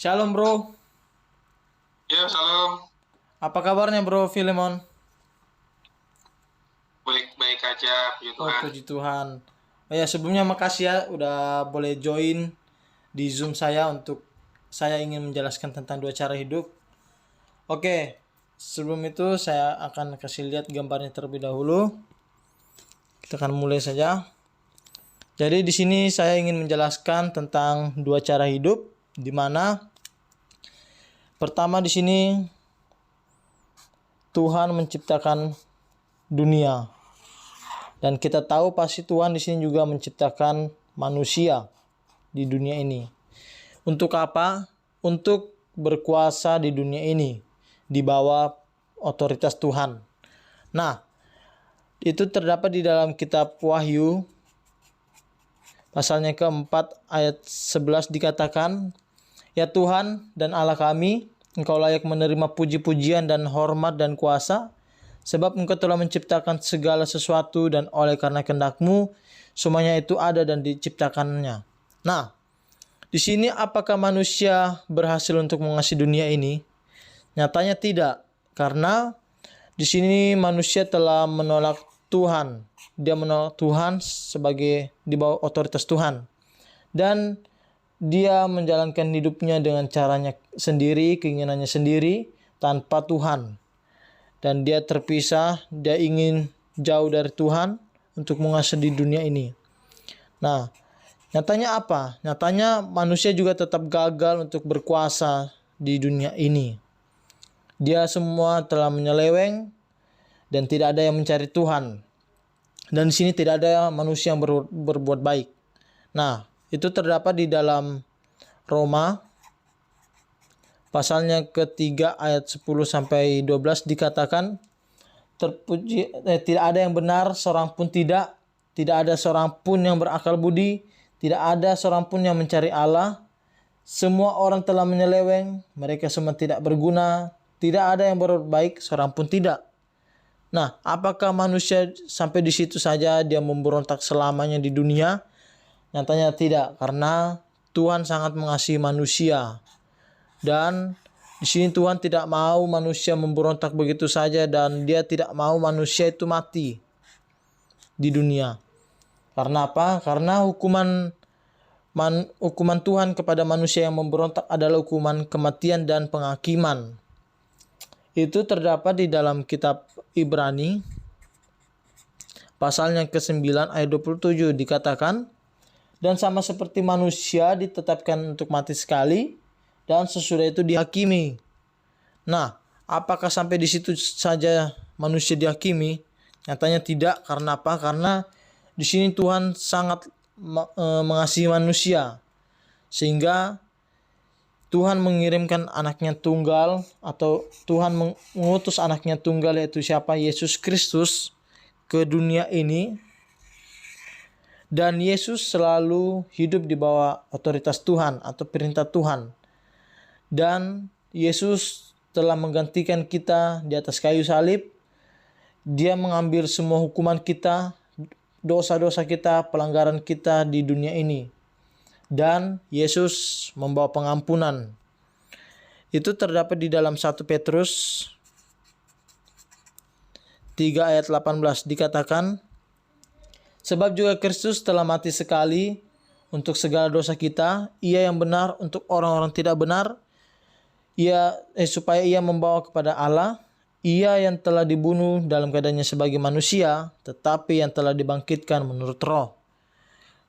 Shalom bro, Ya, salam. apa kabarnya bro Filemon? Baik-baik aja, puji Oh Tuhan. puji Tuhan. Oh ya sebelumnya makasih ya udah boleh join di Zoom saya untuk saya ingin menjelaskan tentang dua cara hidup. Oke, sebelum itu saya akan kasih lihat gambarnya terlebih dahulu. Kita akan mulai saja. Jadi di sini saya ingin menjelaskan tentang dua cara hidup, di mana pertama di sini Tuhan menciptakan dunia. Dan kita tahu pasti Tuhan di sini juga menciptakan manusia di dunia ini. Untuk apa? Untuk berkuasa di dunia ini di bawah otoritas Tuhan. Nah, itu terdapat di dalam kitab Wahyu pasalnya keempat ayat 11 dikatakan, "Ya Tuhan dan Allah kami, Engkau layak menerima puji-pujian dan hormat dan kuasa, sebab Engkau telah menciptakan segala sesuatu dan oleh karena kehendak-Mu semuanya itu ada dan diciptakannya." Nah, di sini apakah manusia berhasil untuk menguasai dunia ini? Nyatanya tidak, karena di sini manusia telah menolak Tuhan. Dia menolak Tuhan sebagai di bawah otoritas Tuhan. Dan dia menjalankan hidupnya dengan caranya sendiri, keinginannya sendiri, tanpa Tuhan. Dan dia terpisah, dia ingin jauh dari Tuhan untuk menguasai di dunia ini. Nah, nyatanya apa? Nyatanya manusia juga tetap gagal untuk berkuasa di dunia ini. Dia semua telah menyeleweng dan tidak ada yang mencari Tuhan. Dan di sini tidak ada manusia yang berbuat baik. Nah, itu terdapat di dalam Roma pasalnya ketiga ayat 10 sampai 12 dikatakan, tidak ada yang benar, seorang pun tidak ada seorang pun yang berakal budi, tidak ada seorang pun yang mencari Allah. Semua orang telah menyeleweng, mereka semua tidak berguna, tidak ada yang berbuat baik, seorang pun tidak. Nah, apakah manusia sampai di situ saja dia memberontak selamanya di dunia? Nyatanya tidak, karena Tuhan sangat mengasihi manusia. Dan di sini Tuhan tidak mau manusia memberontak begitu saja, dan dia tidak mau manusia itu mati di dunia. Karena apa? Karena hukuman Tuhan kepada manusia yang memberontak adalah hukuman kematian dan penghakiman. Itu terdapat di dalam kitab Ibrani pasalnya ke-9 ayat 27 dikatakan, "Dan sama seperti manusia ditetapkan untuk mati sekali, dan sesudah itu dihakimi." Nah, apakah sampai di situ saja manusia dihakimi? Nyatanya tidak. Karena apa? Karena di sini Tuhan sangat mengasihi manusia, sehingga Tuhan mengirimkan anaknya tunggal, atau Tuhan mengutus anaknya tunggal, yaitu siapa? Yesus Kristus ke dunia ini. Dan Yesus selalu hidup di bawah otoritas Tuhan atau perintah Tuhan. Dan Yesus telah menggantikan kita di atas kayu salib. Dia mengambil semua hukuman kita, dosa-dosa kita, pelanggaran kita di dunia ini. Dan Yesus membawa pengampunan. Itu terdapat di dalam 1 Petrus 3 ayat 18 dikatakan, "Sebab juga Kristus telah mati sekali untuk segala dosa kita, ia yang benar untuk orang-orang tidak benar, supaya ia membawa kepada Allah, ia yang telah dibunuh dalam keadaannya sebagai manusia, tetapi yang telah dibangkitkan menurut roh."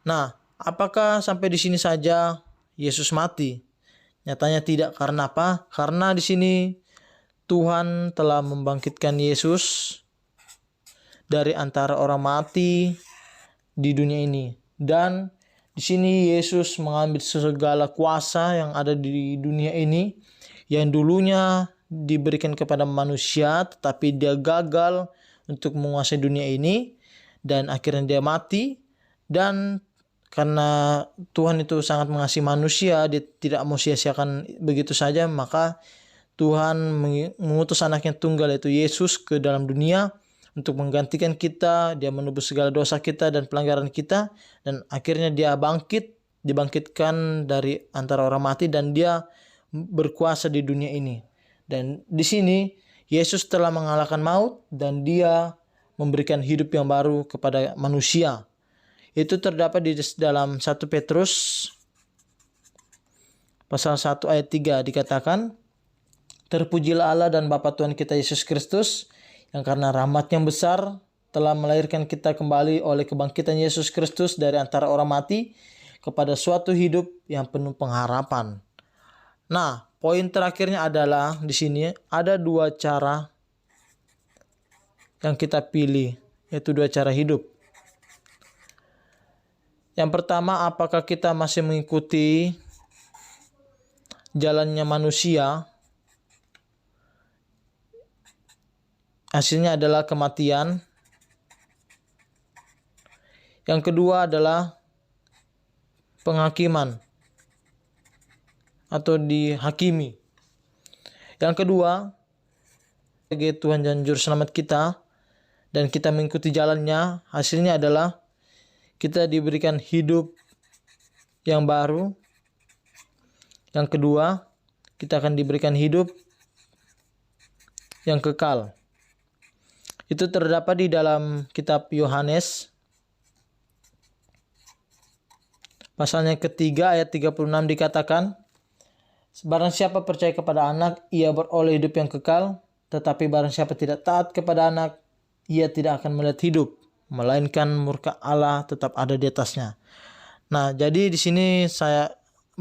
Nah, apakah sampai di sini saja Yesus mati? Nyatanya tidak. Karena apa? Karena di sini Tuhan telah membangkitkan Yesus dari antara orang mati di dunia ini. Dan di sini Yesus mengambil segala kuasa yang ada di dunia ini, yang dulunya diberikan kepada manusia, tetapi dia gagal untuk menguasai dunia ini, dan akhirnya dia mati. Dan karena Tuhan itu sangat mengasihi manusia, dia tidak mau sia-siakan begitu saja, maka Tuhan mengutus anaknya tunggal, yaitu Yesus, ke dalam dunia untuk menggantikan kita. Dia menebus segala dosa kita dan pelanggaran kita, dan akhirnya dia dibangkitkan dari antara orang mati, dan dia berkuasa di dunia ini. Dan di sini Yesus telah mengalahkan maut dan dia memberikan hidup yang baru kepada manusia. Itu terdapat di dalam 1 Petrus pasal 1 ayat 3 dikatakan, "Terpujilah Allah dan Bapa Tuhan kita Yesus Kristus, yang karena rahmat-Nya yang besar telah melahirkan kita kembali oleh kebangkitan Yesus Kristus dari antara orang mati kepada suatu hidup yang penuh pengharapan." Nah, poin terakhirnya adalah di sini ada dua cara yang kita pilih, yaitu dua cara hidup. Yang pertama, apakah kita masih mengikuti jalannya manusia? Hasilnya adalah kematian. Yang kedua adalah penghakiman atau dihakimi. Yang kedua, sebagai Tuhan dan Juru Selamat kita dan kita mengikuti jalannya, hasilnya adalah kita diberikan hidup yang baru. Yang kedua, kita akan diberikan hidup yang kekal. Itu terdapat di dalam kitab Yohanes pasalnya ketiga ayat 36 dikatakan, "Barang siapa percaya kepada anak, ia beroleh hidup yang kekal. Tetapi barang siapa tidak taat kepada anak, ia tidak akan melihat hidup, melainkan murka Allah tetap ada di atasnya." Nah, jadi di sini saya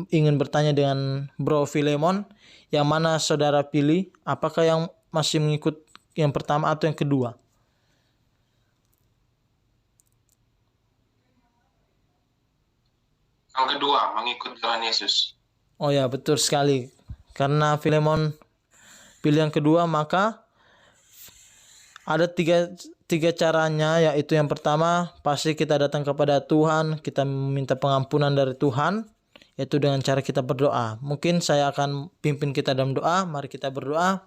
ingin bertanya dengan Bro Filemon, yang mana saudara pilih? Apakah yang masih mengikut yang pertama atau yang kedua? Yang kedua, mengikut Tuhan Yesus. Oh ya, betul sekali. Karena Filemon pilih yang kedua, maka ada tiga caranya, yaitu yang pertama, pasti kita datang kepada Tuhan, kita meminta pengampunan dari Tuhan, yaitu dengan cara kita berdoa. Mungkin saya akan pimpin kita dalam doa. Mari kita berdoa.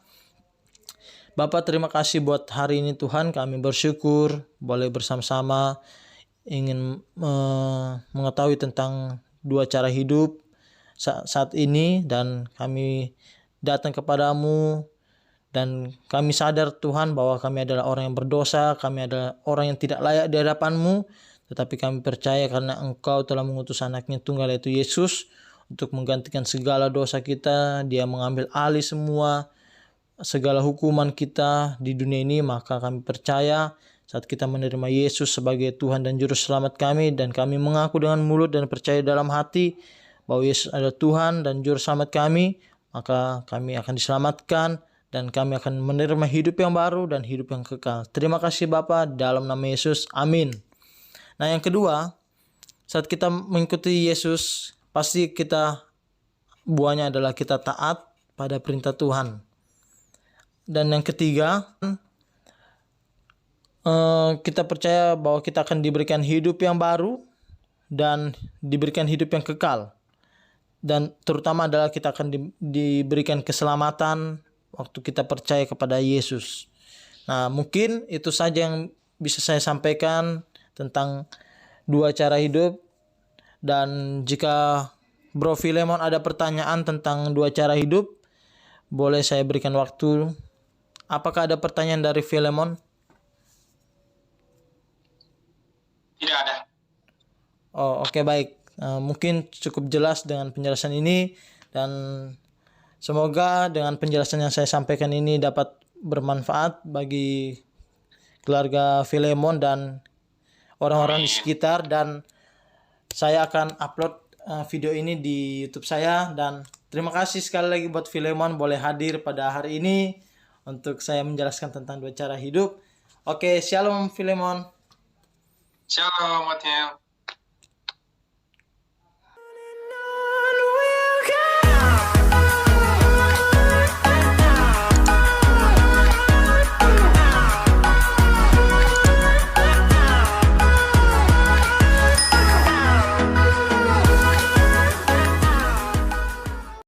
Bapa, terima kasih buat hari ini Tuhan, kami bersyukur boleh bersama-sama ingin mengetahui tentang dua cara hidup saat ini, dan kami datang kepadamu dan kami sadar Tuhan bahwa kami adalah orang yang berdosa, kami adalah orang yang tidak layak di hadapan-Mu, tetapi kami percaya karena Engkau telah mengutus anaknya tunggal yaitu Yesus untuk menggantikan segala dosa kita. Dia mengambil alih segala hukuman kita di dunia ini, maka kami percaya saat kita menerima Yesus sebagai Tuhan dan Juru Selamat kami, dan kami mengaku dengan mulut dan percaya dalam hati bahwa Yesus adalah Tuhan dan Juru Selamat kami, maka kami akan diselamatkan dan kami akan menerima hidup yang baru dan hidup yang kekal. Terima kasih Bapa, dalam nama Yesus, amin. Nah, yang kedua, saat kita mengikuti Yesus, pasti buahnya adalah kita taat pada perintah Tuhan. Dan yang ketiga, kita percaya bahwa kita akan diberikan hidup yang baru dan diberikan hidup yang kekal. Dan terutama adalah kita akan diberikan keselamatan waktu kita percaya kepada Yesus. Nah, mungkin itu saja yang bisa saya sampaikan tentang dua cara hidup. Dan jika Bro Filemon ada pertanyaan tentang dua cara hidup, boleh saya berikan waktu. Apakah ada pertanyaan dari Filemon? Tidak ada. Oh, oke, baik. Mungkin cukup jelas dengan penjelasan ini, dan semoga dengan penjelasan yang saya sampaikan ini dapat bermanfaat bagi keluarga Filemon dan orang-orang di sekitar. Dan saya akan upload video ini di YouTube saya. Dan terima kasih sekali lagi buat Filemon boleh hadir pada hari ini untuk saya menjelaskan tentang dua cara hidup. Oke, shalom Filemon. Shalom, Matthew.